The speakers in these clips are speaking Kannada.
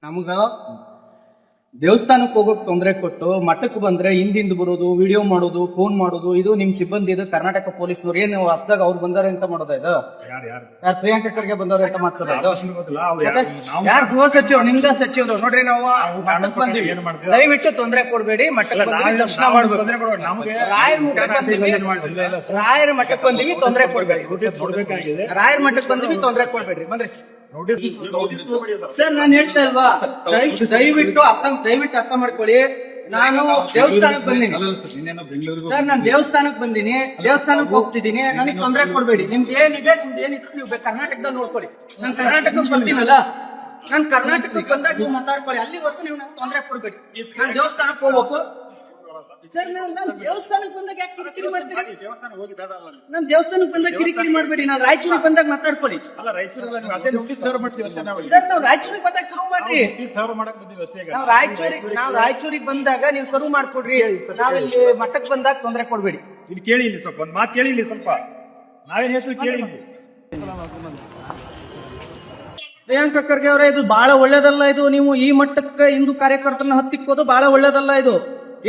ನಮಗ ದೇವಸ್ಥಾನಕ್ಕೆ ಹೋಗೋಕ್ ತೊಂದರೆ ಕೊಟ್ಟು ಮಠಕ್ಕೆ ಬಂದ್ರೆ ಹಿಂದಿಂದ ಬರೋದು, ವಿಡಿಯೋ ಮಾಡೋದು, ಫೋನ್ ಮಾಡೋದು, ಇದು ನಿಮ್ ಸಿಬ್ಬಂದಿ ಇದು ಕರ್ನಾಟಕ ಪೊಲೀಸ್ನವ್ರು ಏನು ಹೊಸದಾಗ ಅವ್ರು ಬಂದಾರೆ ಅಂತ ಮಾಡೋದ ಇದು? ಯಾರು ಪ್ರಿಯಾಂಕಾ ಖರ್ಗೆ ಬಂದವ್ರೆ ಅಂತ ಮಾಡ್ತದ ಇದು? ಯಾರು ಗೃಹ ಸಚಿವರು, ನಿಮ್ದ ಸಚಿವರು ನೋಡ್ರಿ, ನಾವು ಮಠಕ್ಕೆ ಬಂದಿವಿ, ದಯವಿಟ್ಟು ತೊಂದರೆ ಕೊಡ್ಬೇಡಿ. ಮಠಕ್ಕೆ ಬಂದಿವಿ, ದರ್ಶನ ಮಾಡ್ಬೇಕು. ರಾಯರ ಮಠಕ್ಕೆ ಬಂದಿವಿ, ರಾಯರ ಮಠಕ್ಕೆ ಬಂದಿವಿ, ತೊಂದರೆ ಕೊಡ್ಬೇಡಿ. ರಾಯರ ಮಠಕ್ಕೆ ಬಂದಿವಿ, ತೊಂದರೆ ಕೊಡ್ಬೇಡ್ರಿ. ಬನ್ರಿ ಸರ್, ನಾನು ಹೇಳ್ತಾ ಇಲ್ವಾ, ದಯವಿಟ್ಟು ಅರ್ಥ ಮಾಡ್ಕೊಳ್ಳಿ. ನಾನು ದೇವಸ್ಥಾನಕ್ಕೆ ಬಂದಿನಿ ಸರ್, ನಾನು ದೇವಸ್ಥಾನಕ್ಕೆ ಬಂದಿನಿ, ದೇವಸ್ಥಾನಕ್ಕೆ ಹೋಗ್ತಿದ್ದೀನಿ, ನನಗೆ ತೊಂದರೆ ಕೊಡ್ಬೇಡಿ. ನಿಮ್ದು ಏನಿದೆ, ನಿಮ್ದು ಏನಿತ್ತು ನೀವು ಕರ್ನಾಟಕದಲ್ಲಿ ನೋಡ್ಕೊಳ್ಳಿ. ನಾನು ಕರ್ನಾಟಕಕ್ಕೆ ಬರ್ತೀನಲ್ಲ, ನಾನು ಕರ್ನಾಟಕಕ್ಕೆ ಬಂದಾಗ ನೀವು ಮಾತಾಡ್ಕೊಳ್ಳಿ, ಅಲ್ಲಿವರೆಗೂ ನೀವು ನಂಗೆ ತೊಂದರೆ ಕೊಡ್ಬೇಡಿ. ನಾನು ದೇವಸ್ಥಾನಕ್ಕೆ ಹೋಗ್ಬೇಕು ಸರ್. ನಾನು ದೇವಸ್ಥಾನಕ್ಕೆ ಬಂದಾಗ ಯಾಕೆ ಕಿರಿಕಿರಿ ಮಾಡ್ತೀರಿ? ನಾನು ದೇವಸ್ಥಾನಕ್ಕೆ ಬಂದಾಗ ಕಿರಿಕಿರಿ ಮಾಡ್ಬೇಡಿ. ನಾನು ರಾಯಚೂರಿಗೆ ಬಂದಾಗ ಮಾತಾಡ್ಕೊಳ್ಳಿ ಸರ್. ನಾವು ರಾಯಚೂರಿಗೆ ಬಂದಾಗ ಸರ್ವ್ ಮಾಡ್ರಿ. ನಾವು ರಾಯಚೂರಿಗೆ ಬಂದಾಗ ನೀವು ಸರ್ವ್ ಮಾಡ್ಕೊಡ್ರಿ. ನಾವಿಲ್ಲಿ ಮಠಕ್ಕೆ ಬಂದಾಗ ತೊಂದರೆ ಕೊಡ್ಬೇಡಿ. ಇಲ್ಲಿ ಕೇಳಿ, ಇಲ್ಲಿ ಸ್ವಲ್ಪ ಒಂದು ಮಾತು ಕೇಳಿ, ಇಲ್ಲಿ ಸ್ವಲ್ಪ ನಾವೇನ್ ಹೇಳ್ತೀವಿ ಕೇಳಿ. ಪ್ರಿಯಾಂಕಾ ಖರ್ಗೆ ಅವರೇ, ಇದು ಬಹಳ ಒಳ್ಳೇದಲ್ಲ. ಇದು ನೀವು ಈ ಮಟ್ಟಕ್ಕೆ ಹಿಂದೂ ಕಾರ್ಯಕರ್ತರನ್ನ ಹತ್ತಿಕ್ಕೋದು ಬಹಳ ಒಳ್ಳೇದಲ್ಲ. ಇದು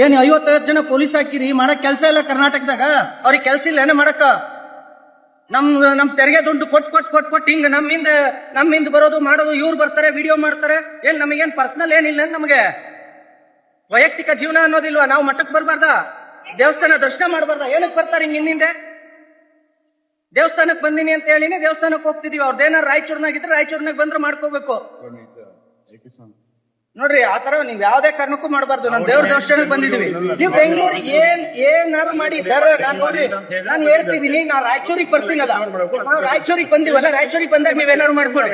ಏನ್ 55 ಜನ ಪೊಲೀಸ್ ಹಾಕಿರಿ, ಮಾಡಕ್ ಕೆಲಸ ಇಲ್ಲ ಕರ್ನಾಟಕದಾಗ? ಅವ್ರಿಗೆ ಕೆಲಸ ಇಲ್ಲ ಏನ ಮಾಡಕ್ಕ? ನಮ್ ತೆರಿಗೆ ದುಡ್ಡು ಕೊಟ್ಟು ಹಿಂಗ ನಮ್ಮಿಂದ ಬರೋದು ಮಾಡೋದು, ಇವ್ರು ಬರ್ತಾರೆ ವಿಡಿಯೋ ಮಾಡ್ತಾರೆ. ಏನ್ ನಮಗೇನ್ ಪರ್ಸನಲ್ ಏನಿಲ್ಲ, ನಮಗೆ ವೈಯಕ್ತಿಕ ಜೀವನ ಅನ್ನೋದಿಲ್ವಾ? ನಾವು ಮಠಕ್ಕೆ ಬರ್ಬಾರ್ದ? ದೇವಸ್ಥಾನ ದರ್ಶನ ಮಾಡಬಾರ್ದ? ಏನಕ್ಕೆ ಬರ್ತಾರೆ ಹಿಂದೆ? ದೇವಸ್ಥಾನಕ್ಕೆ ಬಂದಿನಿ ಅಂತ ಹೇಳಿನಿ, ದೇವಸ್ಥಾನಕ್ಕೆ ಹೋಗ್ತಿದೀವಿ. ಅವ್ರದ್ದೇನಾರು ರಾಯಚೂರ್ನಾಗಿದ್ರೆ ರಾಯಚೂರ್ನಾಗ ಬಂದ್ರೆ ಮಾಡ್ಕೋಬೇಕು ನೋಡ್ರಿ. ಆತರ ನೀವ್ ಯಾವ್ದೇ ಕಾರಣಕ್ಕೂ ಮಾಡಬಾರ್ದು. ನಾನು ದೇವ್ರ ದರ್ಶನಕ್ಕೆ ಬಂದಿದೀವಿ. ನೀವು ಬೆಂಗಳೂರಿಗೆ ಏನಾರು ಮಾಡಿ ಸರ್. ನಾನು ನೋಡ್ರಿ, ನಾನು ಹೇಳ್ತಿದೀನಿ, ನಾ ರಾಯಚೂರಿಗೆ ಬರ್ತೀನಲ್ಲ, ನಾವು ರಾಯಚೂರಿಗೆ ಬಂದಿವಲ್ಲ, ರಾಯಚೂರಿಗೆ ಬಂದಾಗ ನೀವೇನಾರು ಮಾಡ್ಕೊಳ್ಳಿ.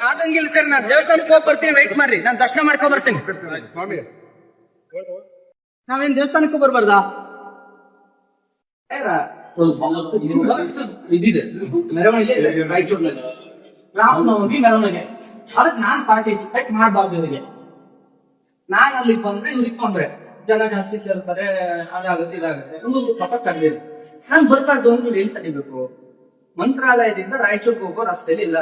ಆಗಂಗಿಲ್ಲ ಸರ್. ನಾನು ದೇವಸ್ಥಾನಕ್ಕೆ ಹೋಗಿ ಬರ್ತೀನಿ, ವೆಯ್ಟ್ ಮಾಡ್ರಿ, ನಾನು ದರ್ಶನ ಮಾಡ್ಕೊಂಡ್ ಬರ್ತೀನಿ. ನಾವೇನ್ ದೇವಸ್ಥಾನಕ್ಕೂ ಬರ್ಬಾರ್ದಾ? ಇದಿದೆ ಮೆರವಣಿಗೆ ರಾಯಚೂರಿನಲ್ಲಿ, ರಾಮನವಮಿ ಮೆರವಣಿಗೆ. ಅದಕ್ಕೆ ನಾನ್ ಪಾರ್ಟಿಸಿಪೇಟ್ ಮಾಡಬಾರ್ದು. ಇವರಿಗೆ ನಾನ್ ಅಲ್ಲಿ ಬಂದ್ರೆ ಇವ್ರಿಗೆ ತೊಂದ್ರೆ, ಜನ ಜಾಸ್ತಿ ಸೇರ್ತಾರೆ, ಅದಾಗುತ್ತೆ ಇದಾಗುತ್ತೆ, ಒಂದು ಪಕ್ಕ ಕಡ್ಲಿಲ್ಲ. ನಾನ್ ಬರ್ಬಾರ್ದು ಅಂದ್ರೆ ಎಲ್ಲಿ ತಡಿಬೇಕು? ಮಂತ್ರಾಲಯದಿಂದ ರಾಯಚೂರ್ಗೆ ಹೋಗೋ ರಸ್ತೆಯಲ್ಲಿ ಇಲ್ಲ.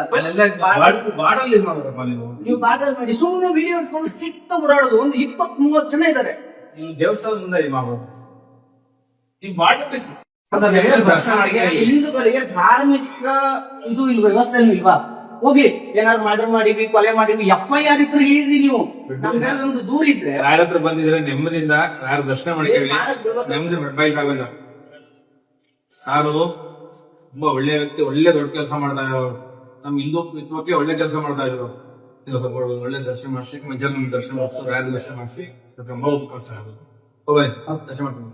ನೀವು ಬಾಡಲ್ ಮಾಡಿ ಸುಮ್ಮನೆ ವಿಡಿಯೋ ಇಟ್ಕೊಂಡು ಸಿಕ್ತ ಓಡಾಡೋದು. ಒಂದು 20-30 ಜನ ಇದ್ದಾರೆ ದೇವಸ್ಥಾನ ಮುಂದೆ. ಹಿಂದೂಗಳಿಗೆ ಧಾರ್ಮಿಕ ಇದು ಇಲ್ವಾ, ವ್ಯವಸ್ಥೆ ಇಲ್ವಾ? ಹೋಗಿ ಏನಾದ್ರು ಮರ್ಡರ್ ಮಾಡಿವಿ, ಕೊಲೆ ಮಾಡಿವಿ, FIR ಇದ್ರೆ ಇಳಿದ್ರಿ ನೀವು. ನಮ್ದು ದೂರ ಇದ್ರೆ ಯಾರ ಹತ್ರ ಬಂದಿದ್ರೆ ನೆಮ್ಮದಿಯಿಂದ ಯಾರ ದರ್ಶನ ಮಾಡ್ತೀವಿ, ನೆಮ್ಮದಿ ಮೊಬೈಲ್ ಆಗೋಲ್ಲ. ಸಾರು ತುಂಬಾ ಒಳ್ಳೆ ವ್ಯಕ್ತಿ, ಒಳ್ಳೆ ದೊಡ್ಡ ಕೆಲಸ ಮಾಡ್ತಾ ಇದ್ರು. ನಮ್ ಹಿಂದುತ್ವಕ್ಕೆ ಒಳ್ಳೆ ಕೆಲಸ ಮಾಡ್ತಾ ಇದ್ರು. ಒಳ್ಳೆ ದರ್ಶನ ಮಾಡಿಸಿ, ಮಂಜಲ್ ನಮ್ಗೆ ದರ್ಶನ ಮಾಡಿಸಿ, ರಾಯರ ದರ್ಶನ ಮಾಡಿಸಿ, ತುಂಬಾ ಉಪಕಾಸ ಆಗೋದು. ದರ್ಶನ ಮಾಡ್ತೀನಿ.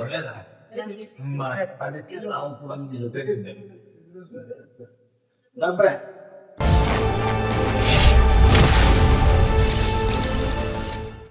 ಒಳ್ಳೆದ